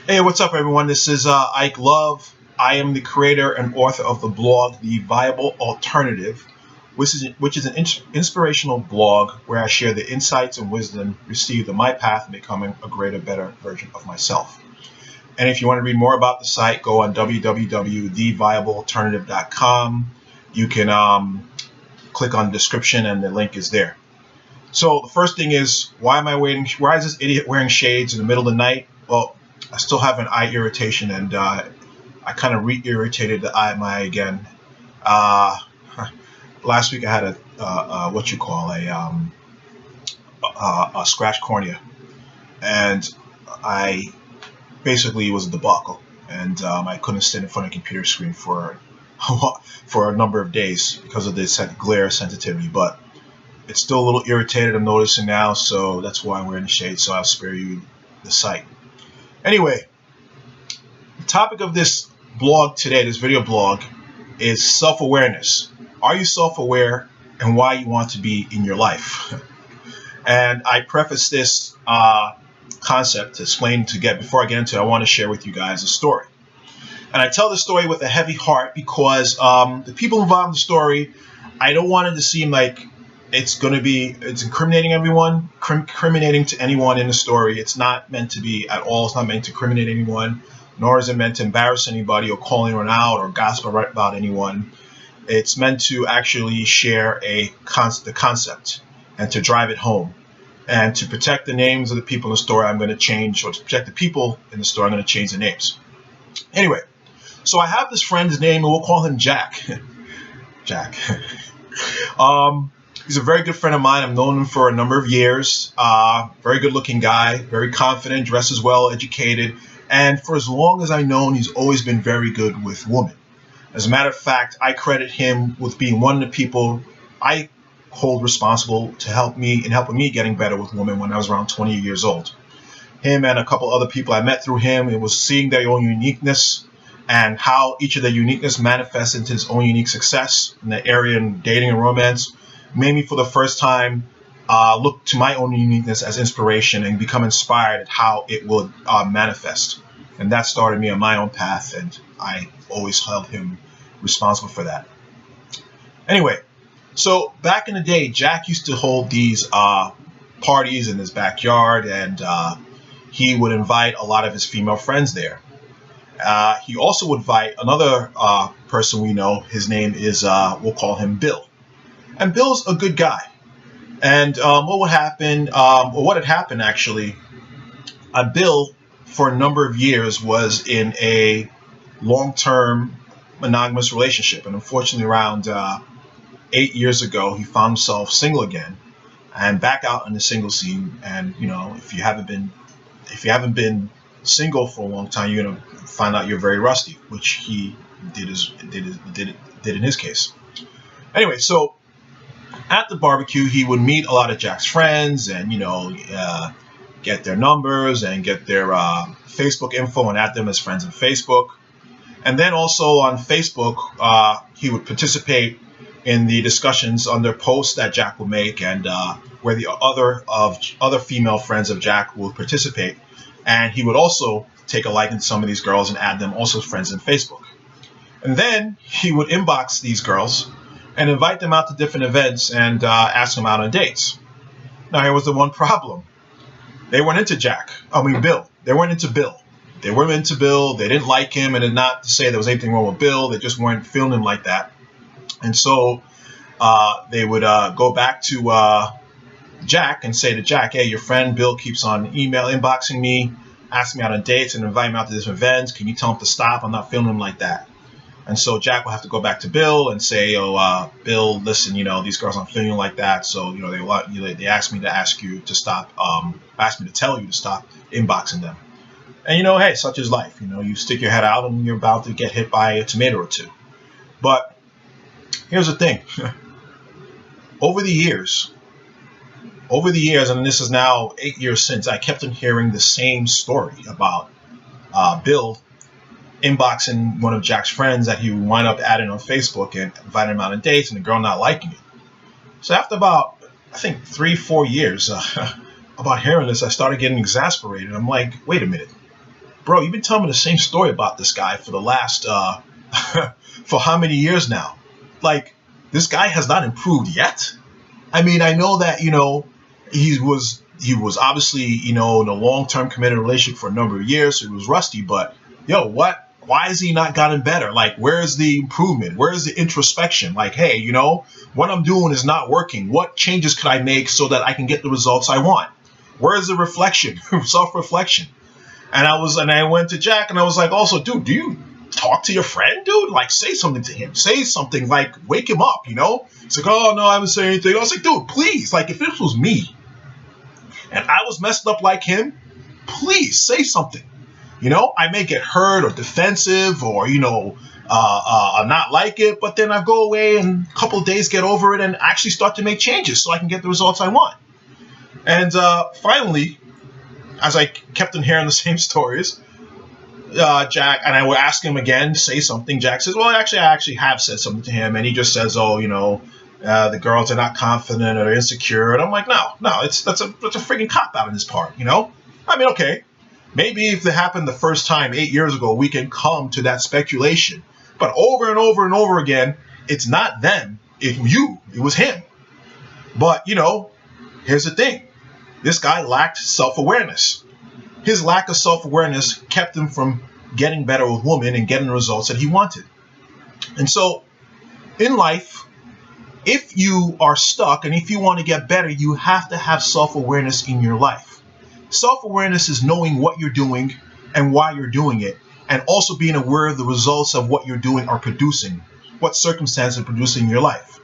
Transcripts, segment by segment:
Hey, what's up, everyone? This is Ike Love. I am the creator and author of the blog, The Viable Alternative, which is an inspirational blog where I share the insights and wisdom received on my path in becoming a greater, better version of myself. And if you want to read more about the site, go on www.theviablealternative.com. You can click on the description, and the link is there. So the first thing is, why am I waiting? Why is this idiot wearing shades in the middle of the night? Well, I still have an eye irritation, and I kind of re-irritated my eye again. Uh, Last week I had a scratch cornea, and I basically was a debacle, and I couldn't stand in front of a computer screen for for a number of days because of this glare sensitivity. But it's still a little irritated, I'm noticing now, so that's why I'm wearing the shade. So I'll spare you the sight. Anyway, the topic of this blog today, this video blog, is self-awareness. Are you self-aware, and why you want to be in your life? And I preface this concept to explain before I get into it, I want to share with you guys a story. And I tell the story with a heavy heart because the people involved in the story, I don't want it to seem like it's incriminating incriminating to anyone in the story. It's not meant to be at all. It's not meant to incriminate anyone, nor is it meant to embarrass anybody or call anyone out or gossip about anyone. It's meant to actually share the concept and to drive it home. And to protect the names of the people in the story, I'm going to change, or to protect the people in the story, I'm going to change the names. Anyway, so I have this friend's name, and we'll call him Jack. Jack. He's a very good friend of mine. I've known him for a number of years. Very good-looking guy, very confident, dresses well, educated. And for as long as I've known, he's always been very good with women. As a matter of fact, I credit him with being one of the people I hold responsible to helping me getting better with women when I was around 20 years old. Him and a couple other people I met through him, it was seeing their own uniqueness and how each of their uniqueness manifests into his own unique success in the area in dating and romance, made me for the first time look to my own uniqueness as inspiration and become inspired at how it would manifest. And that started me on my own path, and I always held him responsible for that. Anyway, so back in the day, Jack used to hold these parties in his backyard, and he would invite a lot of his female friends there. He also would invite another person we know. His name is, we'll call him Bill. And Bill's a good guy. And what had happened actually, Bill, for a number of years, was in a long-term monogamous relationship. And unfortunately, around 8 years ago, he found himself single again and back out in the single scene. And, if you haven't been single for a long time, you're going to find out you're very rusty, which he did in his case. Anyway, so at the barbecue, he would meet a lot of Jack's friends and, get their numbers and get their Facebook info and add them as friends on Facebook. And then also on Facebook, he would participate in the discussions under posts that Jack would make, and where the other female friends of Jack would participate. And he would also take a liking to some of these girls and add them also as friends on Facebook. And then he would inbox these girls and invite them out to different events and ask them out on dates. Now, here was the one problem. They weren't into Bill. They weren't into Bill. They weren't into Bill. They didn't like him, and not to say there was anything wrong with Bill. They just weren't feeling him like that. And so they would go back to Jack and say to Jack, hey, your friend Bill keeps on inboxing me, asking me out on dates and inviting me out to different events. Can you tell him to stop? I'm not feeling him like that. And so Jack will have to go back to Bill and say, Bill, listen, these girls aren't feeling like that. So, they asked me to ask you to stop, asked me to tell you to stop inboxing them. And, hey, such is life. You stick your head out and you're about to get hit by a tomato or two. But here's the thing. Over the years, and this is now 8 years since, I kept on hearing the same story about Bill inboxing one of Jack's friends that he would wind up adding on Facebook and inviting him out on dates, and the girl not liking it. So after about, I think, 3-4 years about hearing this, I started getting exasperated. I'm like, wait a minute. bro, you've been telling me the same story about this guy for the last for how many years now? Like, this guy has not improved yet. I mean, I know that, he was obviously, in a long-term committed relationship for a number of years, so he was rusty, but yo, what? Why has he not gotten better? Like, where is the improvement? Where is the introspection? Like, hey, what I'm doing is not working. What changes could I make so that I can get the results I want? Where is the reflection, self-reflection? And I went to Jack and I was like, also, dude, do you talk to your friend, dude? Like, say something to him. Say something, like, wake him up, It's like, oh, no, I haven't said anything. I was like, dude, please. Like, if this was me and I was messed up like him, please say something. I may get hurt or defensive or, not like it, but then I go away and a couple of days get over it and actually start to make changes so I can get the results I want. And finally, as I kept on hearing the same stories, Jack, and I would ask him again, say something. Jack says, well, actually, I actually have said something to him. And he just says, oh, the girls are not confident or they're insecure. And I'm like, no, that's a freaking cop-out on his part, I mean, okay, maybe if it happened the first time 8 years ago, we can come to that speculation. But over and over and over again, it's not them, it was him. But, here's the thing. This guy lacked self-awareness. His lack of self-awareness kept him from getting better with women and getting the results that he wanted. And so, in life, if you are stuck and if you want to get better, you have to have self-awareness in your life. Self-awareness is knowing what you're doing and why you're doing it, and also being aware of the results of what you're doing are producing, what circumstances are producing in your life.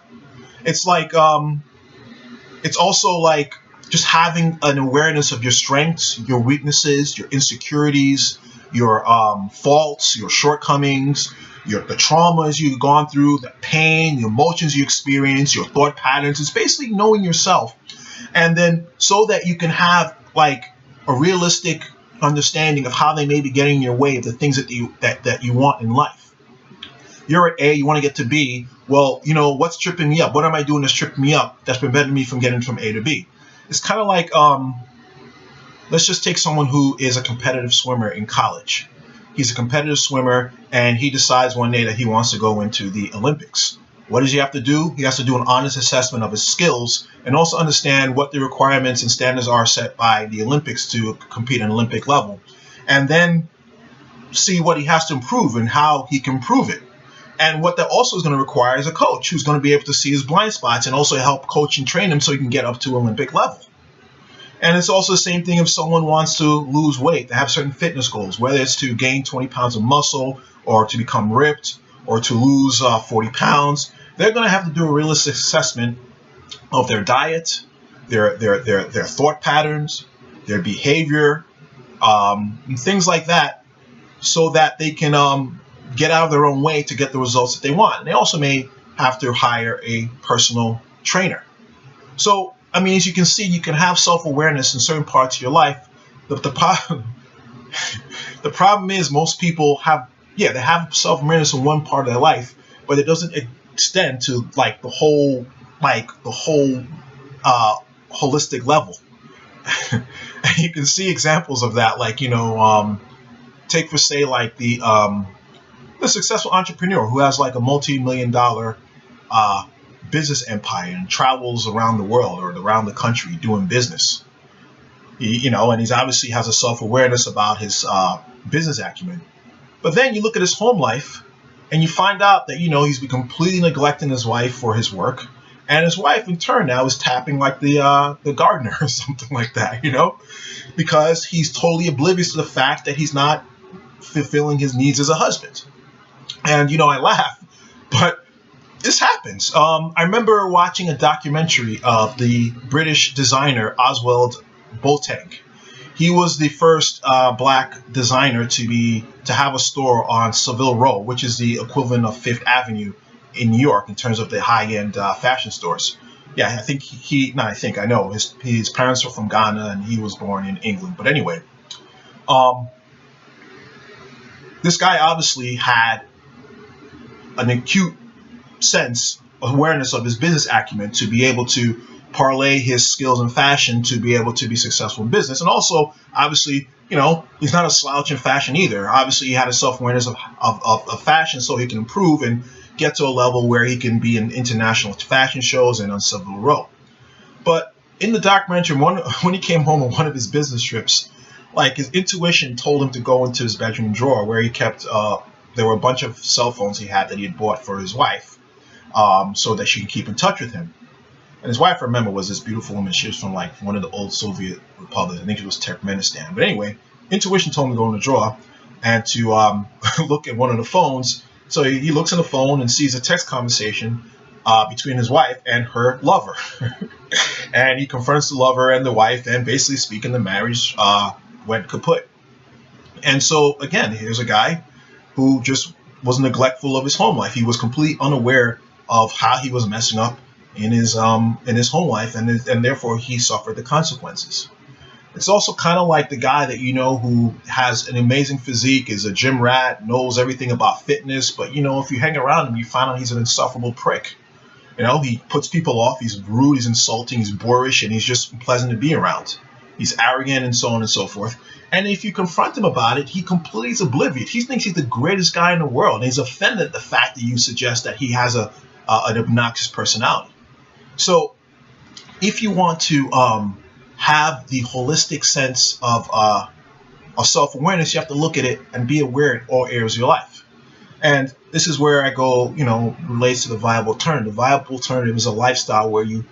It's like, it's also like just having an awareness of your strengths, your weaknesses, your insecurities, your faults, your shortcomings, the traumas you've gone through, the pain, the emotions you experience, your thought patterns. It's basically knowing yourself. And then so that you can have like a realistic understanding of how they may be getting in your way of the things that you want in life. You're at A, you want to get to B. Well, what's tripping me up? What am I doing that's tripping me up that's preventing me from getting from A to B? It's kind of like, let's just take someone who is a competitive swimmer in college. He's a competitive swimmer, and he decides one day that he wants to go into the Olympics. What does he have to do? He has to do an honest assessment of his skills and also understand what the requirements and standards are set by the Olympics to compete at an Olympic level, and then see what he has to improve and how he can improve it. And what that also is going to require is a coach who's going to be able to see his blind spots and also help coach and train him so he can get up to Olympic level. And it's also the same thing if someone wants to lose weight, to have certain fitness goals, whether it's to gain 20 pounds of muscle or to become ripped or to lose 40 pounds. They're going to have to do a realistic assessment of their diet, their thought patterns, their behavior, and things like that, so that they can get out of their own way to get the results that they want. And they also may have to hire a personal trainer. So, I mean, as you can see, you can have self-awareness in certain parts of your life. The problem is most people they have self-awareness in one part of their life, but it doesn't extend to the whole holistic level. And you can see examples of that, take for say the successful entrepreneur who has like a multi-million-dollar business empire and travels around the world or around the country doing business. And he's obviously has a self-awareness about his business acumen. But then you look at his home life and you find out that, he's been completely neglecting his wife for his work. And his wife, in turn, now is tapping like the gardener or something like that, because he's totally oblivious to the fact that he's not fulfilling his needs as a husband. And, I laugh, but this happens. I remember watching a documentary of the British designer Oswald Boateng. He was the first black designer to have a store on Savile Row, which is the equivalent of Fifth Avenue in New York in terms of the high-end fashion stores. Yeah, I know his parents were from Ghana and he was born in England. But anyway, this guy obviously had an acute awareness of his business acumen to be able to parlay his skills in fashion to be able to be successful in business. And also, obviously, he's not a slouch in fashion either. Obviously, he had a self-awareness of fashion so he can improve and get to a level where he can be in international fashion shows and on Savile Row. But in the documentary, when he came home on one of his business trips, like his intuition told him to go into his bedroom drawer where he kept, there were a bunch of cell phones he had that he had bought for his wife, so that she could keep in touch with him. And his wife, I remember, was this beautiful woman. She was from like one of the old Soviet republics. I think it was Turkmenistan. But anyway, intuition told him to go in the drawer and to look at one of the phones. So he looks in the phone and sees a text conversation between his wife and her lover. And he confronts the lover and the wife, and basically speaking, the marriage went kaput. And so, again, here's a guy who just was neglectful of his home life. He was completely unaware of how he was messing up in his home life, and therefore he suffered the consequences. It's also kind of like the guy that who has an amazing physique, is a gym rat, knows everything about fitness, but if you hang around him, you find out he's an insufferable prick. He puts people off. He's rude. He's insulting. He's boorish, and he's just pleasant to be around. He's arrogant, and so on and so forth. And if you confront him about it, he completely is oblivious. He thinks he's the greatest guy in the world, and he's offended at the fact that you suggest that he has an obnoxious personality. So, if you want to have the holistic sense of self-awareness, you have to look at it and be aware in all areas of your life. And this is where I go, relates to the viable alternative. The viable alternative is a lifestyle where you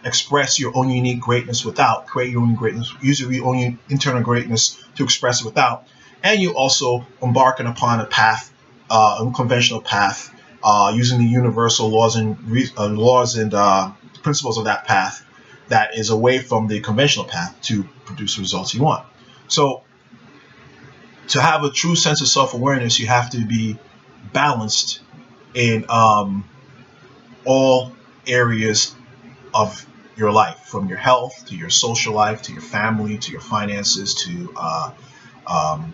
express your own unique greatness without, create your own greatness, use your own internal greatness to express it without, and you also embarking upon a path, unconventional path, using the universal laws and principles of that path that is away from the conventional path to produce the results you want. So to have a true sense of self-awareness, you have to be balanced in all areas of your life, from your health to your social life to your family to your finances to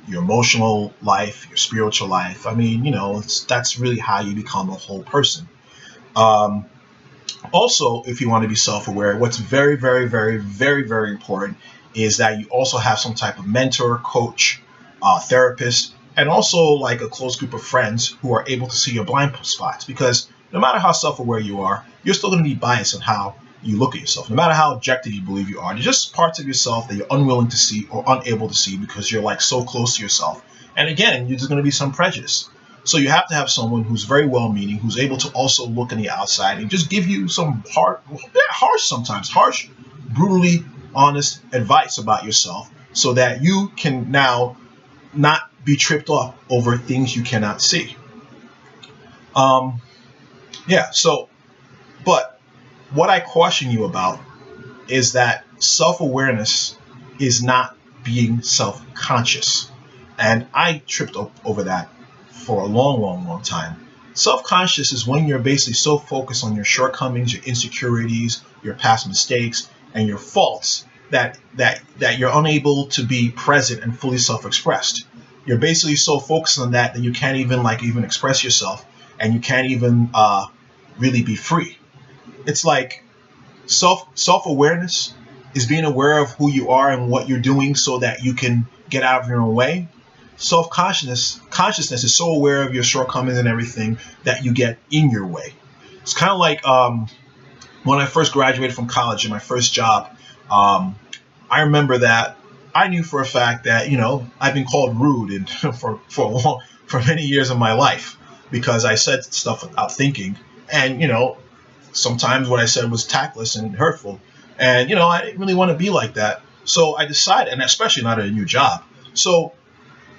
your emotional life, your spiritual life. I mean, that's really how you become a whole person. Also, if you want to be self-aware, what's very, very, very, very, very important is that you also have some type of mentor, coach, therapist, and also like a close group of friends who are able to see your blind spots. Because no matter how self-aware you are, you're still going to be biased on how you look at yourself. No matter how objective you believe you are, there's just parts of yourself that you're unwilling to see or unable to see because you're like so close to yourself. And again, there's going to be some prejudice. So you have to have someone who's very well-meaning, who's able to also look on the outside and just give you some harsh, brutally honest advice about yourself so that you can now not be tripped up over things you cannot see. But what I caution you about is that self-awareness is not being self-conscious. And I tripped over that for a long, long, long time. Self-conscious is when you're basically so focused on your shortcomings, your insecurities, your past mistakes, and your faults that you're unable to be present and fully self-expressed. You're basically so focused on that you can't even express yourself, and you can't even really be free. It's like self-awareness is being aware of who you are and what you're doing so that you can get out of your own way. Consciousness is so aware of your shortcomings and everything that you get in your way. It's kind of like when I first graduated from college in my first job. I remember that I knew for a fact that I've been called rude and for many years of my life because I said stuff without thinking, and sometimes what I said was tactless and hurtful, and I didn't really want to be like that. So I decided, and especially not at a new job. So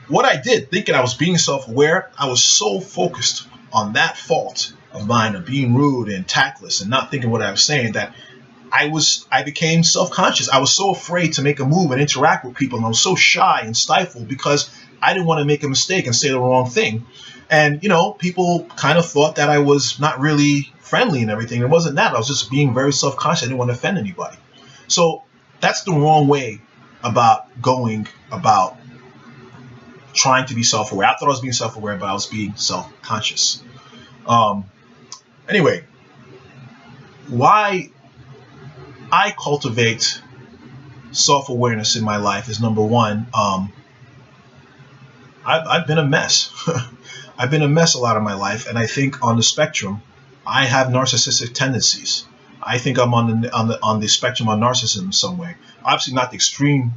what I did, thinking I was being self-aware, I was so focused on that fault of mine of being rude and tactless and not thinking what I was saying that I became self-conscious. I was so afraid to make a move and interact with people, and I was so shy and stifled because I didn't want to make a mistake and say the wrong thing. And people kind of thought that I was not really friendly and everything. It wasn't that. I was just being very self-conscious. I didn't want to offend anybody. So that's the wrong way about going about trying to be self-aware. I thought I was being self-aware, but I was being self-conscious. Anyway, why I cultivate self-awareness in my life is number one, I've been a mess. I've been a mess a lot of my life, and I think on the spectrum, I have narcissistic tendencies. I think I'm on the spectrum of narcissism in some way. Obviously, not the extreme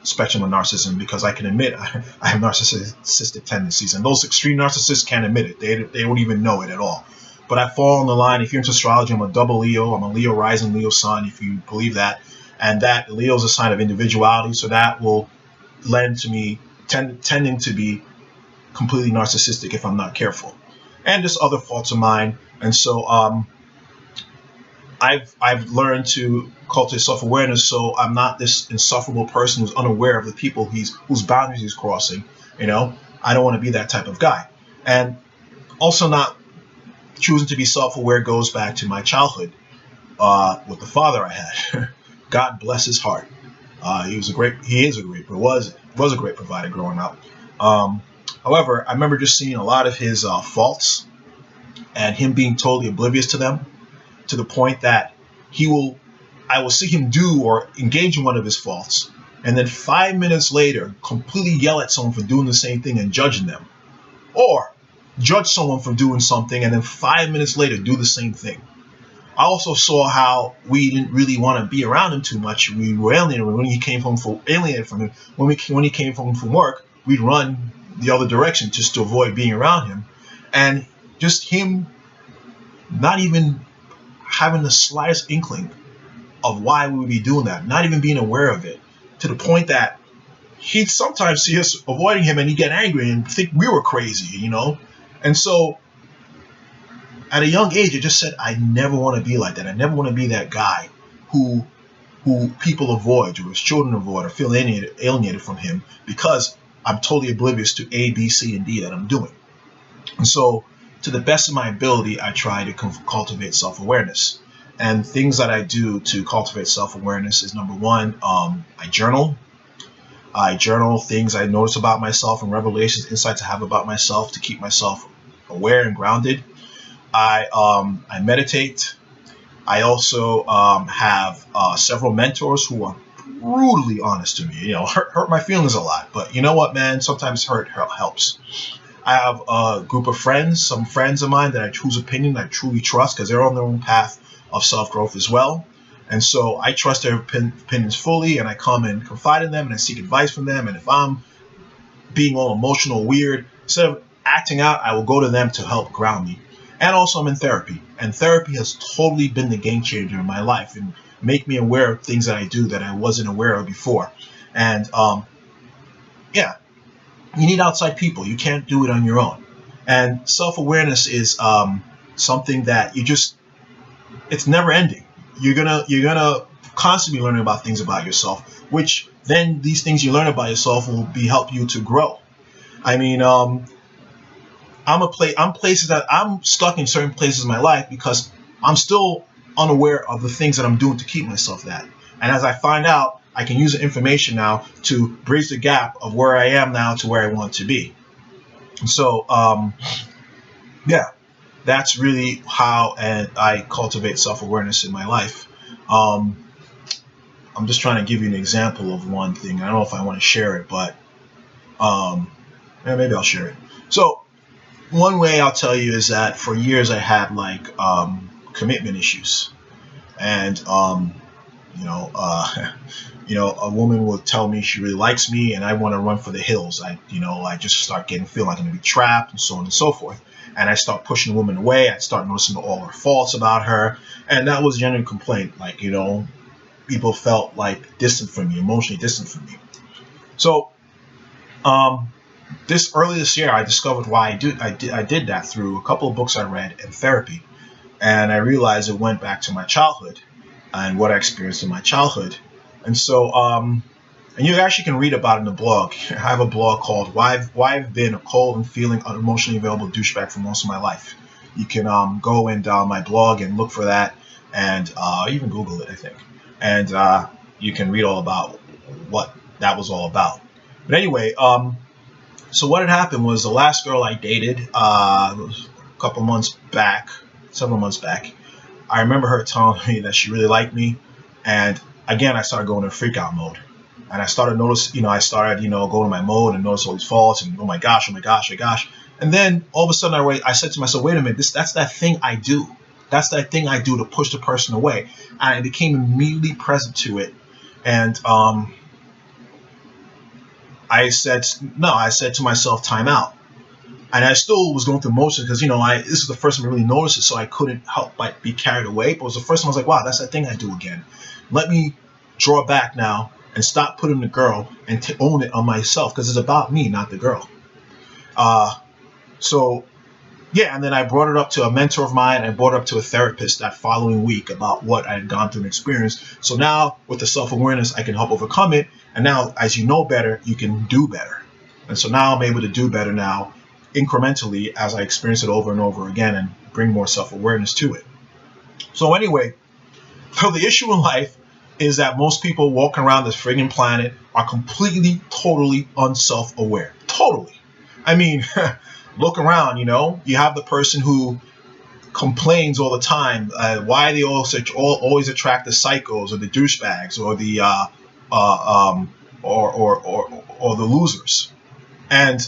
spectrum of narcissism, because I can admit I have narcissistic tendencies, and those extreme narcissists can't admit it. They don't even know it at all. But I fall on the line. If you're into astrology, I'm a double Leo. I'm a Leo rising, Leo sun, if you believe that. And that Leo is a sign of individuality, so that will lend to me tending to be completely narcissistic if I'm not careful, and just other faults of mine. And so I've learned to cultivate self awareness, so I'm not this insufferable person who's unaware of the people whose boundaries he's crossing. You know, I don't want to be that type of guy. And also, not choosing to be self aware goes back to my childhood with the father I had. God bless his heart. He is a great, but was a great provider growing up. Um, However, I remember just seeing a lot of his faults and him being totally oblivious to them, to the point that I will see him do or engage in one of his faults, and then 5 minutes later, completely yell at someone for doing the same thing and judging them, or judge someone for doing something and then 5 minutes later do the same thing. I also saw how we didn't really want to be around him too much. We were alienated when he came home from alienated from him. When he came home from work, we'd run the other direction just to avoid being around him, and just him not even having the slightest inkling of why we would be doing that, not even being aware of it, to the point that he'd sometimes see us avoiding him and he'd get angry and think we were crazy, you know. And so at a young age, I just said I never want to be like that. I never want to be that guy who people avoid, or his children avoid, or feel alienated from him because I'm totally oblivious to A, B, C, and D that I'm doing. And so, to the best of my ability, I try to cultivate self-awareness. And things that I do to cultivate self-awareness is, number one, I journal. I journal things I notice about myself and revelations, insights I have about myself to keep myself aware and grounded. I meditate. I also have several mentors who are brutally honest to me. You know, hurt my feelings a lot, but you know what, man? Sometimes hurt helps. I have a group of friends, some friends of mine that I choose opinion I truly trust because they're on their own path of self growth as well. And so I trust their opinions fully, and I come and confide in them, and I seek advice from them. And if I'm being all emotional, weird, instead of acting out, I will go to them to help ground me. And also, I'm in therapy, and therapy has totally been the game changer in my life and make me aware of things that I do that I wasn't aware of before. And yeah, you need outside people. You can't do it on your own. And self-awareness is something that it's never ending. You're gonna constantly learning about things about yourself, which then these things you learn about yourself will be help you to grow. I mean, I'm places that I'm stuck in certain places in my life because I'm still unaware of the things that I'm doing to keep myself that. And as I find out, I can use the information now to bridge the gap of where I am now to where I want to be. And so, yeah, that's really how I cultivate self-awareness in my life. Um, I'm just trying to give you an example of one thing. I don't know if I want to share it, but um, yeah, maybe I'll share it. So one way I'll tell you is that for years I had like commitment issues, and you know, a woman will tell me she really likes me, and I want to run for the hills. I just start feel like I'm gonna be trapped, and so on and so forth. And I start pushing the woman away. I start noticing all her faults about her, and that was a genuine complaint. Like, people felt like distant from me, emotionally distant from me. So, um, this early this year, I discovered why I did that through a couple of books I read and therapy, and I realized it went back to my childhood and what I experienced in my childhood. And so, and you actually can read about it in the blog. I have a blog called Why I've Been a Cold and Feeling Unemotionally Available Douchebag for Most of My Life. You can go and my blog and look for that, and even Google it, I think. And you can read all about what that was all about. But anyway, so what had happened was the last girl I dated a couple months back, several months back, I remember her telling me that she really liked me, and again I started going into freak out mode. And I started notice, I started, going to my mode and notice all these faults and oh my gosh, oh my gosh, oh my gosh. And then all of a sudden I said to myself, wait a minute, that's that thing I do. That's that thing I do to push the person away. And I became immediately present to it. And I said, no, I said to myself, time out. And I still was going through motions because, this is the first time I really noticed it, so I couldn't help but be carried away. But it was the first time I was like, wow, that's that thing I do again. Let me draw back now and stop putting the girl and own it on myself because it's about me, not the girl. So, yeah, and then I brought it up to a mentor of mine. I brought it up to a therapist that following week about what I had gone through and experienced. So now with the self-awareness, I can help overcome it. And now, as you know better, you can do better. And so now I'm able to do better now incrementally as I experience it over and over again and bring more self-awareness to it. So anyway, so the issue in life is that most people walking around this friggin' planet are completely, totally unself-aware. Totally. I mean, look around, you have the person who complains all the time. Why they always attract the psychos or the douchebags or the or the losers, and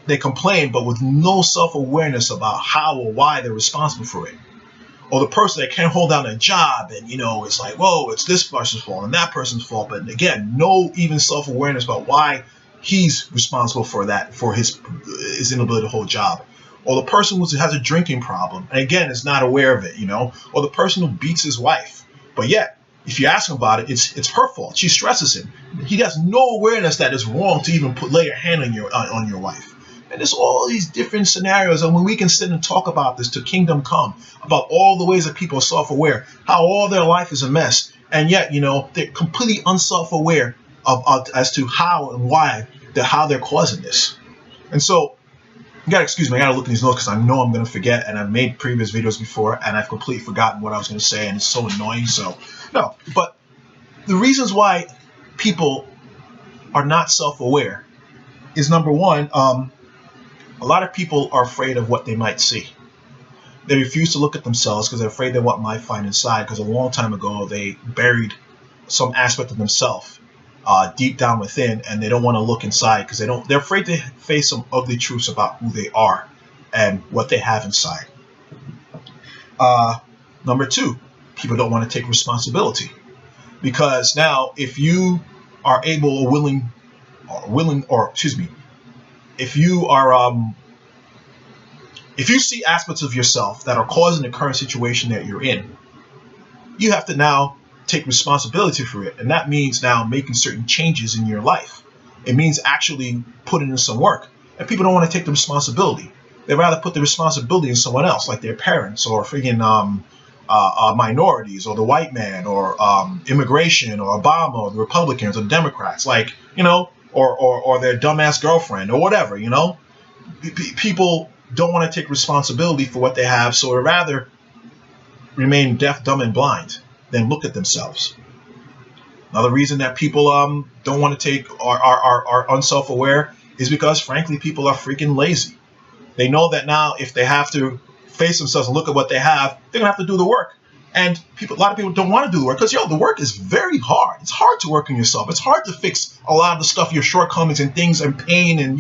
they complain, but with no self-awareness about how or why they're responsible for it. Or the person that can't hold down a job and, it's like, whoa, it's this person's fault and that person's fault. But again, no even self-awareness about why he's responsible for that, for his inability to hold a job. Or the person who has a drinking problem and again is not aware of it, or the person who beats his wife. But yet, if you ask him about it, it's her fault. She stresses him. He has no awareness that it's wrong to even lay your hand on your wife. And there's all these different scenarios, and when we can sit and talk about this to kingdom come, about all the ways that people are self-aware, how all their life is a mess, and yet, they're completely unself-aware as to how and why, how they're causing this. And so, you gotta excuse me, I gotta look at these notes because I know I'm gonna forget, and I've made previous videos before, and I've completely forgotten what I was gonna say, and it's so annoying. So, no, but the reasons why people are not self-aware is number one, a lot of people are afraid of what they might see. They refuse to look at themselves because they're afraid of what might find inside, because a long time ago they buried some aspect of themselves deep down within, and they don't want to look inside because they're afraid to face some ugly truths about who they are and what they have inside. Number two, people don't want to take responsibility, because now if you are able or willing, if you are if you see aspects of yourself that are causing the current situation that you're in, you have to now take responsibility for it. And that means now making certain changes in your life. It means actually putting in some work. And people don't want to take the responsibility. They'd rather put the responsibility in someone else, like their parents or freaking minorities or the white man or immigration or Obama or the Republicans or the Democrats, or their dumbass girlfriend or whatever, People don't want to take responsibility for what they have, so they'd rather remain deaf, dumb, and blind than look at themselves. Another reason that people don't want to take are unself-aware is because, frankly, people are freaking lazy. They know that now if they have to face themselves and look at what they have, they're going to have to do the work. And a lot of people don't want to do the work because, the work is very hard. It's hard to work on yourself. It's hard to fix a lot of the stuff, your shortcomings and things and pain and,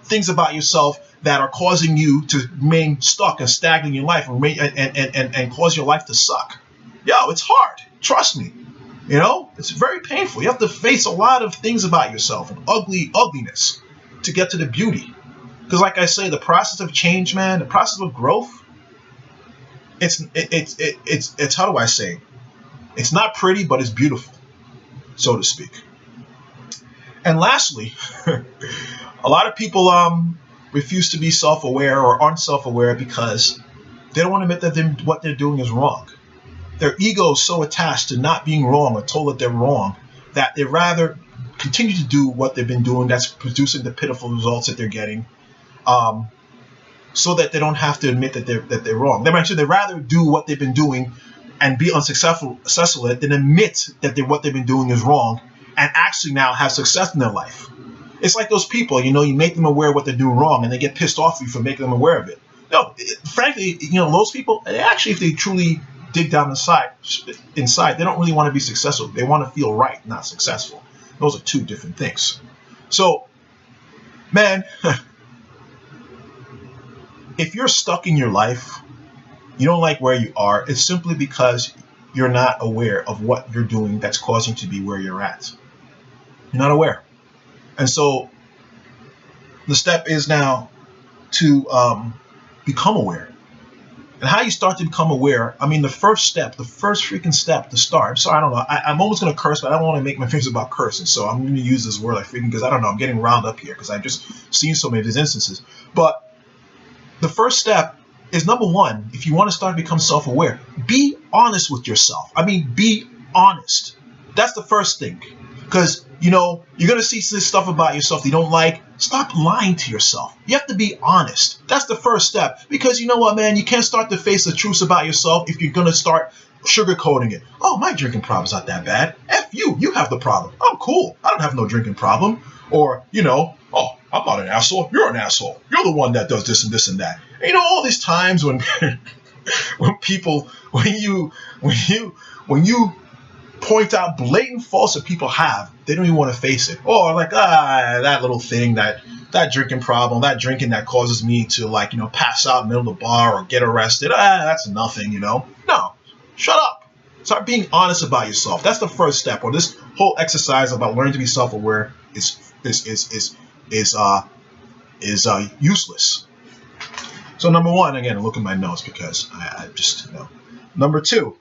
things about yourself that are causing you to remain stuck and stagnant in your life and cause your life to suck. It's hard. Trust me. It's very painful. You have to face a lot of things about yourself and ugliness to get to the beauty. Because like I say, the process of change, man, the process of growth, it's how do I say? It's not pretty, but it's beautiful, so to speak. And lastly, a lot of people refuse to be self-aware or aren't self-aware because they don't want to admit that what they're doing is wrong. Their ego is so attached to not being wrong or told that they're wrong that they rather continue to do what they've been doing that's producing the pitiful results that they're getting, so that they don't have to admit that they're wrong. They'd rather do what they've been doing and be unsuccessful at it than admit that what they've been doing is wrong and actually now have success in their life. It's like those people, you make them aware of what they're doing wrong and they get pissed off at you for making them aware of it. Frankly, those people, actually, if they truly dig down inside, they don't really want to be successful. They want to feel right, not successful. Those are two different things. So, man, if you're stuck in your life, you don't like where you are, it's simply because you're not aware of what you're doing that's causing you to be where you're at. You're not aware. And so the step is now to become aware. And how you start to become aware, I mean, the first step, the first freaking step to start. So I don't know. I'm almost going to curse, but I don't want to make my face about cursing. So I'm going to use this word like freaking because I don't know. I'm getting wound up here because I've just seen so many of these instances. But the first step is number one, if you want to start to become self-aware, be honest with yourself. I mean, be honest. That's the first thing. Because, you're going to see this stuff about yourself that you don't like. Stop lying to yourself. You have to be honest. That's the first step. Because you know what, man? You can't start to face the truths about yourself if you're going to start sugarcoating it. Oh, my drinking problem's not that bad. F you. You have the problem. I'm cool. I don't have no drinking problem. Or, oh, I'm not an asshole. You're an asshole. You're the one that does this and this and that. And, all these times when when you point out blatant faults that people have, they don't even want to face it. Or like, that little thing, that drinking problem, that drinking that causes me to pass out in the middle of the bar or get arrested. That's nothing, No, shut up. Start being honest about yourself. That's the first step. Or this whole exercise about learning to be self-aware is useless. So number one, again, look at my notes because I just Number two,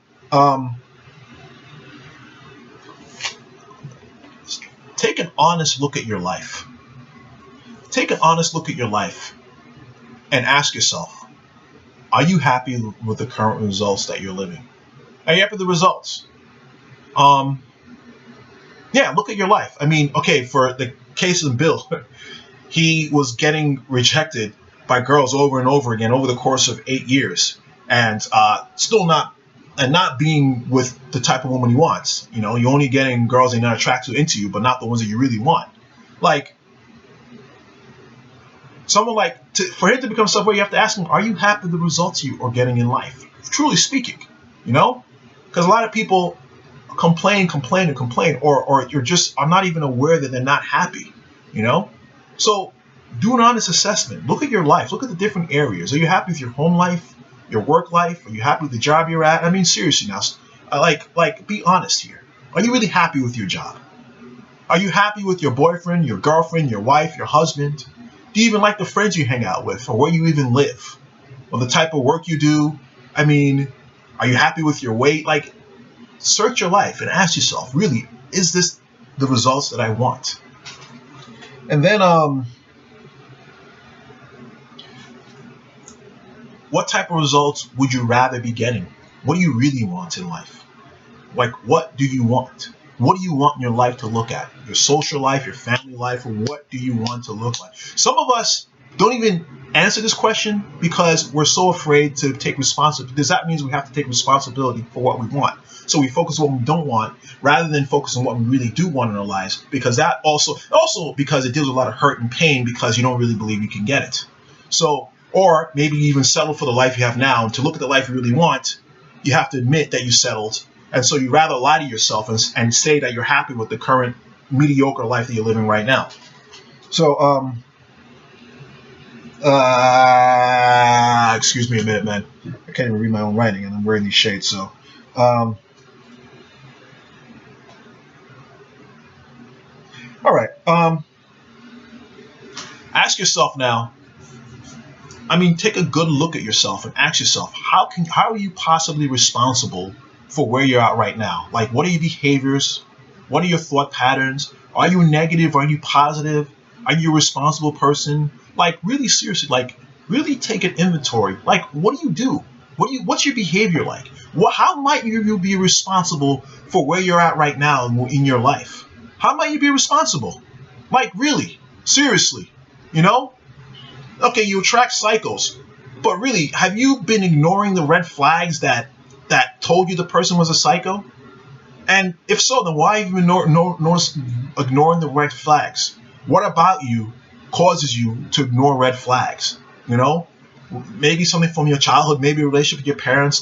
take an honest look at your life. Take an honest look at your life and ask yourself, are you happy with the current results that you're living? Are you happy with the results? Yeah, look at your life. I mean, okay, for the case of Bill, he was getting rejected by girls over and over again over the course of 8 years, and still not being with the type of woman he wants. You're only getting girls that are not attracted into you, but not the ones that you really want. Like, someone for him to become self-aware, you have to ask him, are you happy with the results you are getting in life? Truly speaking, because a lot of people complain, or you're just are not even aware that they're not happy, So do an honest assessment. Look at your life. Look at the different areas. Are you happy with your home life, your work life? Are you happy with the job you're at? I mean, seriously now, be honest here. Are you really happy with your job? Are you happy with your boyfriend, your girlfriend, your wife, your husband? Do you even like the friends you hang out with, or where you even live, or the type of work you do? I mean, are you happy with your weight? Search your life and ask yourself, really, is this the results that I want? And then, what type of results would you rather be getting? What do you really want in life? What do you want? What do you want in your life to look at? Your social life, your family life, or what do you want to look like? Some of us don't even answer this question because we're so afraid to take responsibility, because that means we have to take responsibility for what we want. So we focus on what we don't want rather than focus on what we really do want in our lives, because that also because it deals with a lot of hurt and pain because you don't really believe you can get it. So, or maybe you even settle for the life you have now. And to look at the life you really want, you have to admit that you settled. And so you rather lie to yourself and say that you're happy with the current mediocre life that you're living right now. So, excuse me a minute, man. I can't even read my own writing, and I'm wearing these shades. So, all right. Ask yourself now. I mean, take a good look at yourself and ask yourself, how are you possibly responsible for where you're at right now? What are your behaviors? What are your thought patterns? Are you negative? Are you positive? Are you a responsible person? Really seriously, really take an inventory. What do you do? What's your behavior like? How might you be responsible for where you're at right now in your life? How might you be responsible? Really, seriously, Okay, you attract psychos, but really, have you been ignoring the red flags that told you the person was a psycho? And if so, then why have you been ignoring the red flags? What about you causes you to ignore red flags? Maybe something from your childhood, maybe a relationship with your parents.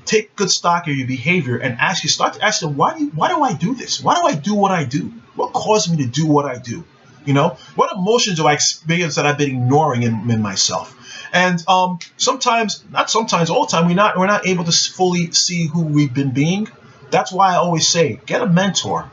Take good stock of your behavior and start to ask them, why do I do this? Why do I do what I do? What caused me to do what I do? What emotions do I experience that I've been ignoring in myself? And sometimes, not sometimes, all the time, we're not able to fully see who we've been being. That's why I always say, get a mentor,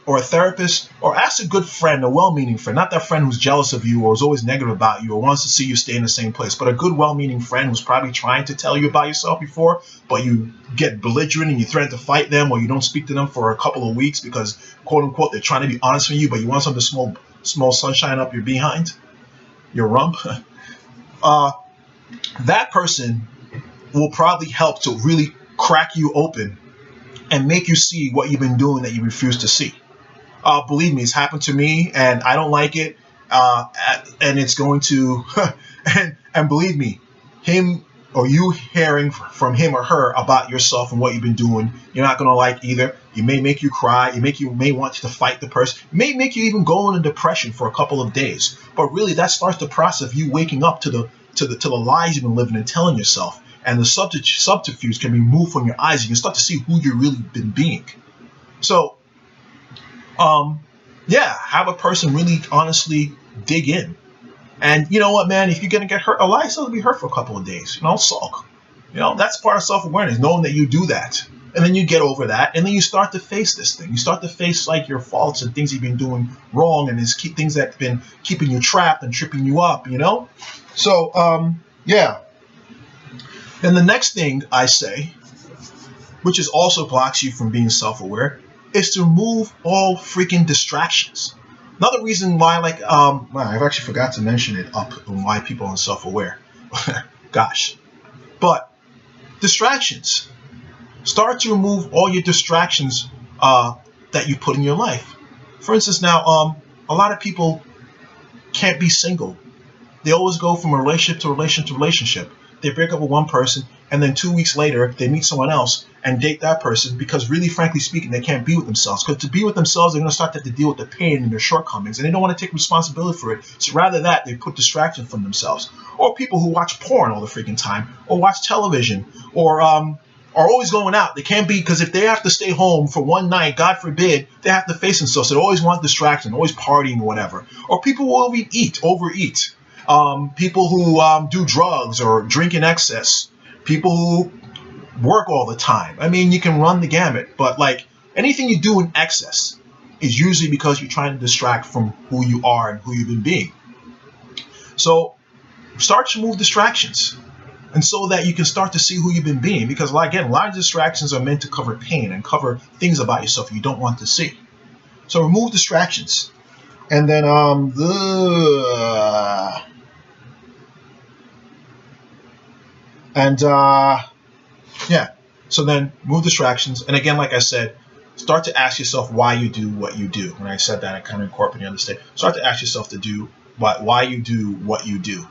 or a therapist, or ask a good friend, a well-meaning friend, not that friend who's jealous of you or is always negative about you or wants to see you stay in the same place, but a good, well-meaning friend who's probably trying to tell you about yourself before, but you get belligerent and you threaten to fight them, or you don't speak to them for a couple of weeks because, quote unquote, they're trying to be honest with you, but you want something to small sunshine up your behind, your rump. uh, that person will probably help to really crack you open and make you see what you've been doing that you refuse to see. Believe me, it's happened to me, and I don't like it. And it's going to, and believe me, him or you hearing from him or her about yourself and what you've been doing, you're not going to like either. It may make you cry. You may want to fight the person. It may make you even go into depression for a couple of days. But really, that starts the process of you waking up to the lies you've been living and telling yourself. And the subterfuge can be removed from your eyes. You can start to see who you've really been being. So, yeah, have a person really honestly dig in. And you know what, man, if you're going to get hurt, allow yourself to be hurt for a couple of days. Sulk. That's part of self-awareness, knowing that you do that. And then you get over that, and then you start to face this thing. You start to face like your faults and things you've been doing wrong, and things that've been keeping you trapped and tripping you up, So, yeah. And the next thing I say, which is also blocks you from being self-aware, is to remove all freaking distractions. Another reason why, I've actually forgot to mention it up on why people are self-aware. Gosh. But distractions. Start to remove all your distractions that you put in your life. For instance, now, a lot of people can't be single. They always go from a relationship to relationship to relationship. They break up with one person, and then 2 weeks later, they meet someone else and date that person because, really, frankly speaking, they can't be with themselves. Because to be with themselves, they're going to start to have to deal with the pain and their shortcomings, and they don't want to take responsibility for it. So rather that, they put distraction from themselves. Or people who watch porn all the freaking time, or watch television, or are always going out. They can't be, because if they have to stay home for one night, God forbid, they have to face themselves. So they always want distraction, always partying or whatever. Or people who overeat. People who do drugs or drink in excess. People who work all the time. I mean, you can run the gamut, but anything you do in excess is usually because you're trying to distract from who you are and who you've been being. So start to remove distractions, and so that you can start to see who you've been being. Because again, a lot of distractions are meant to cover pain and cover things about yourself you don't want to see. So remove distractions, and then yeah. So then move distractions. And again, like I said, start to ask yourself why you do what you do. When I said that, I kind of incorporated the understand. Start to ask yourself to do why you do what you do.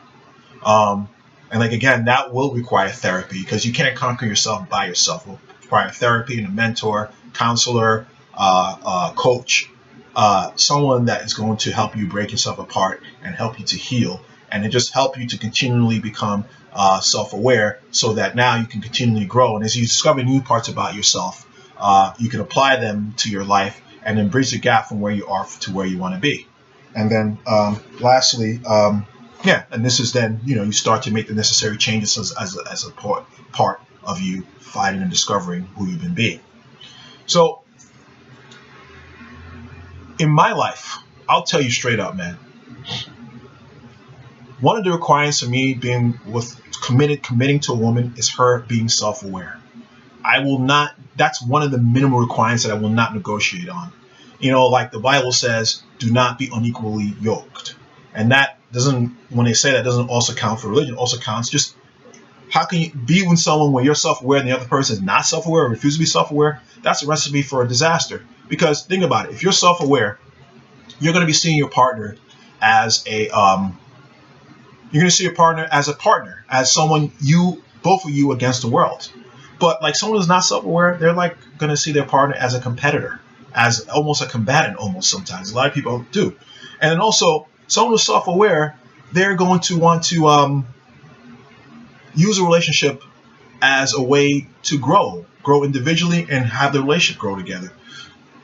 And again, that will require therapy, because you can't conquer yourself by yourself. It will require therapy and a mentor, counselor, coach, someone that is going to help you break yourself apart and help you to heal, and it just help you to continually become self-aware, so that now you can continually grow. And as you discover new parts about yourself, you can apply them to your life and then bridge the gap from where you are to where you want to be. And then lastly, and this is then, you start to make the necessary changes as a part of you finding and discovering who you've been being. So in my life, I'll tell you straight up, man, one of the requirements for me being committing to a woman is her being self-aware. That's one of the minimum requirements that I will not negotiate on. Like the Bible says, do not be unequally yoked. And that doesn't, when they say that, doesn't also count for religion. It also counts just, how can you be with someone where you're self-aware and the other person is not self-aware or refuses to be self-aware? That's a recipe for a disaster. Because think about it. If you're self-aware, you're going to be seeing your partner as a partner, as someone, both of you against the world. But someone who's not self-aware, they're going to see their partner as a competitor, as almost a combatant, almost sometimes. A lot of people do. And then also, someone who's self-aware, they're going to want to use a relationship as a way to grow individually and have the relationship grow together.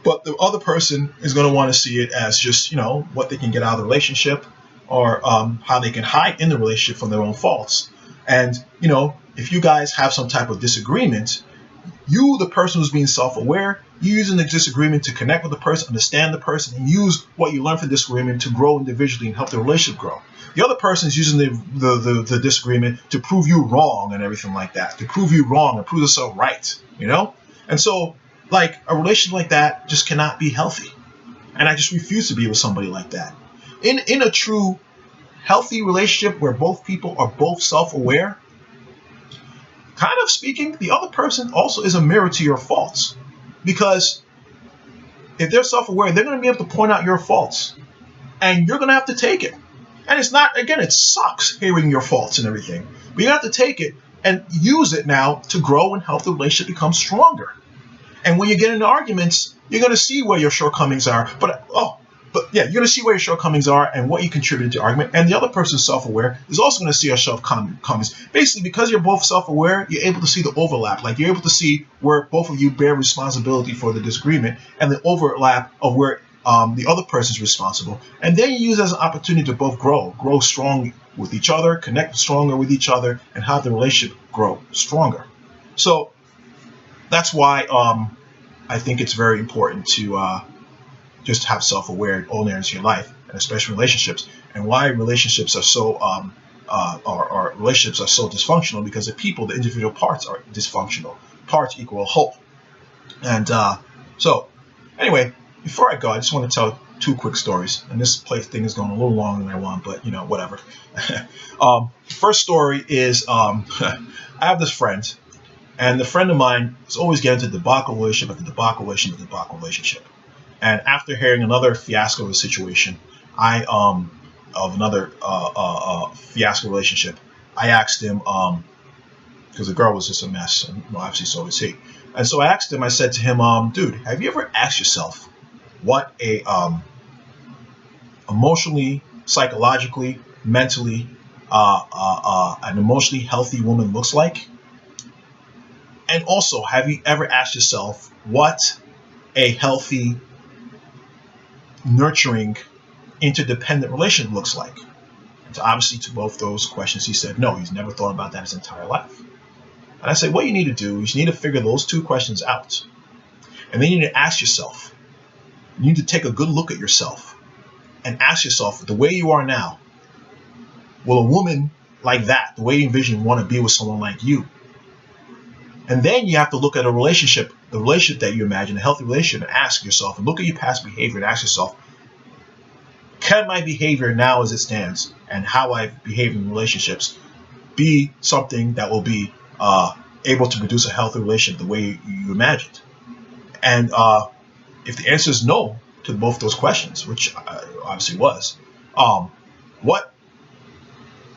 But the other person is going to want to see it as just, what they can get out of the relationship, or how they can hide in the relationship from their own faults. And, if you guys have some type of disagreement, you, the person who's being self-aware, you using the disagreement to connect with the person, understand the person, and use what you learn from disagreement to grow individually and help the relationship grow. The other person is using the disagreement to prove you wrong and everything like that, to prove you wrong and prove yourself right, And so, like, a relationship like that just cannot be healthy. And I just refuse to be with somebody like that. In a true healthy relationship where both people are both self-aware, kind of speaking, the other person also is a mirror to your faults. Because if they're self-aware, they're going to be able to point out your faults. And you're going to have to take it. And it's not, again, it sucks hearing your faults and everything. But you have to take it and use it now to grow and help the relationship become stronger. And when you get into arguments, you're going to see where your shortcomings are. You're going to see where your shortcomings are and what you contributed to the argument. And the other person self-aware is also going to see your shortcomings. Basically, because you're both self-aware, you're able to see the overlap. Like, you're able to see where both of you bear responsibility for the disagreement and the overlap of where the other person is responsible. And then you use it as an opportunity to both grow strong with each other, connect stronger with each other, and have the relationship grow stronger. So that's why I think it's very important to just have self-aware in all areas of your life, and especially relationships. And why relationships are so relationships are so dysfunctional, because the individual parts are dysfunctional. Parts equal whole. And so anyway, before I go, I just want to tell two quick stories. And this thing is going a little longer than I want, but whatever. First story is I have this friend, and the friend of mine is always getting into debacle relationship after debacle relationship. And after hearing another fiasco of a situation, of another fiasco relationship, I asked him, because the girl was just a mess, and obviously so was he. And so I asked him, I said to him, dude, have you ever asked yourself what a emotionally, psychologically, mentally, an emotionally healthy woman looks like? And also, have you ever asked yourself what a healthy, nurturing, interdependent relationship looks like? And so obviously, to both those questions, he said no, he's never thought about that his entire life. And I said, what you need to do is you need to figure those two questions out. And then you need to ask yourself, you need to take a good look at yourself and ask yourself, the way you are now, will a woman like that, the way you envision, want to be with someone like you? And then you have to look at the relationship that you imagine, a healthy relationship, and ask yourself, and look at your past behavior and ask yourself, can my behavior now as it stands and how I've behaved in relationships be something that will be able to produce a healthy relationship the way you imagined? And if the answer is no to both those questions, which obviously was, what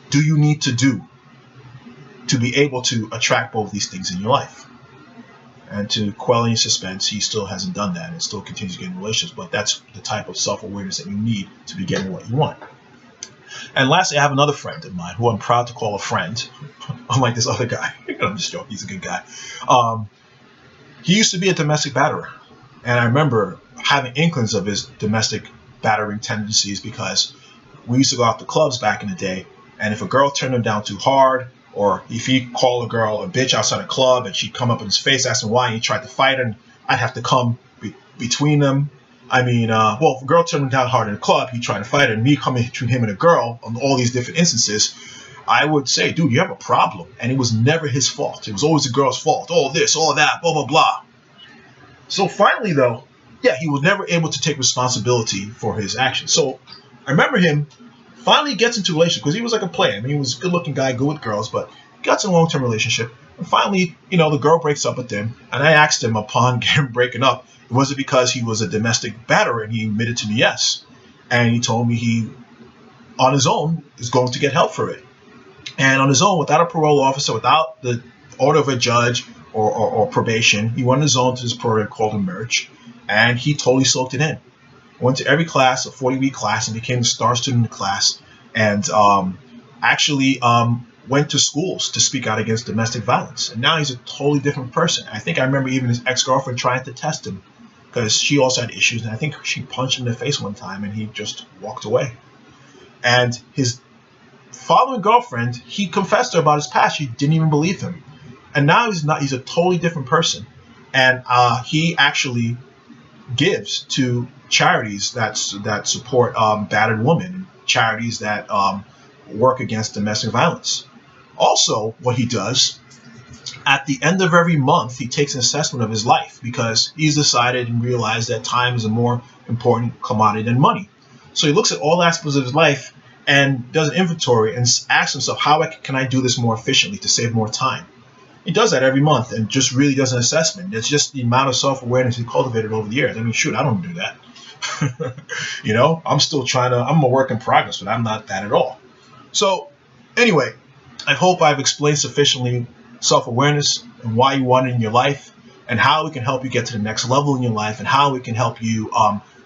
do you need to do to be able to attract both these things in your life? And to quell any suspense, he still hasn't done that and still continues to get in relationships. But that's the type of self-awareness that you need to be getting what you want. And lastly, I have another friend of mine who I'm proud to call a friend, unlike this other guy. I'm just joking. He's a good guy. He used to be a domestic batterer. And I remember having inklings of his domestic battering tendencies, because we used to go out to clubs back in the day. And if a girl turned him down too hard, or if he called a girl a bitch outside a club and she'd come up in his face asking why, and he tried to fight her, and I'd have to come between them. I mean, if a girl turned him down hard in a club, he'd try to fight her, and me coming between him and a girl on all these different instances, I would say, dude, you have a problem. And it was never his fault. It was always the girl's fault. All this, all that, blah, blah, blah. So finally, though, he was never able to take responsibility for his actions. So I remember him finally gets into a relationship, because he was like a player. I mean, he was a good-looking guy, good with girls, but he got in a long-term relationship. And finally, the girl breaks up with him. And I asked him upon breaking up, was it because he was a domestic batterer? And he admitted to me yes. And he told me he, on his own, is going to get help for it. And on his own, without a parole officer, without the order of a judge or probation, he went on his own to this program called Emerge. And he totally soaked it in. Went to every class, a 40-week class, and became the star student in the class. And actually went to schools to speak out against domestic violence. And now he's a totally different person. I think I remember even his ex-girlfriend trying to test him because she also had issues, and I think she punched him in the face one time, and he just walked away. And his following girlfriend, he confessed to her about his past. She didn't even believe him, and now he's not. He's a totally different person, and he actually gives to charities that support battered women, charities that work against domestic violence. Also, what he does at the end of every month, he takes an assessment of his life because he's decided and realized that time is a more important commodity than money. So he looks at all aspects of his life and does an inventory and asks himself, how can I do this more efficiently to save more time? He does that every month and just really does an assessment. It's just the amount of self-awareness he cultivated over the years. I mean, shoot, I don't do that. I'm still I'm a work in progress, but I'm not that at all. So anyway, I hope I've explained sufficiently self-awareness and why you want it in your life, and how it can help you get to the next level in your life, and how it can help you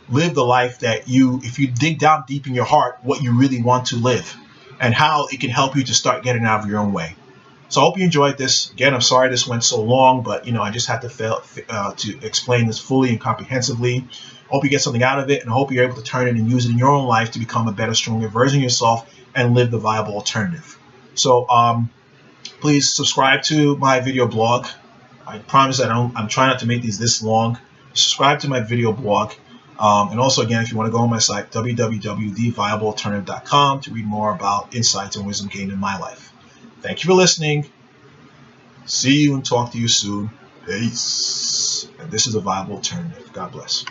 live the life that if you dig down deep in your heart, what you really want to live, and how it can help you to start getting out of your own way. So I hope you enjoyed this. Again, I'm sorry this went so long, but I just had to explain this fully and comprehensively. I hope you get something out of it, and I hope you're able to turn it and use it in your own life to become a better, stronger version of yourself and live the viable alternative. So please subscribe to my video blog. I promise that I'm trying not to make these this long. Subscribe to my video blog. And also, again, if you want to go on my site, www.theviablealternative.com, to read more about insights and wisdom gained in my life. Thank you for listening. See you and talk to you soon. Peace. And this is a viable alternative. God bless.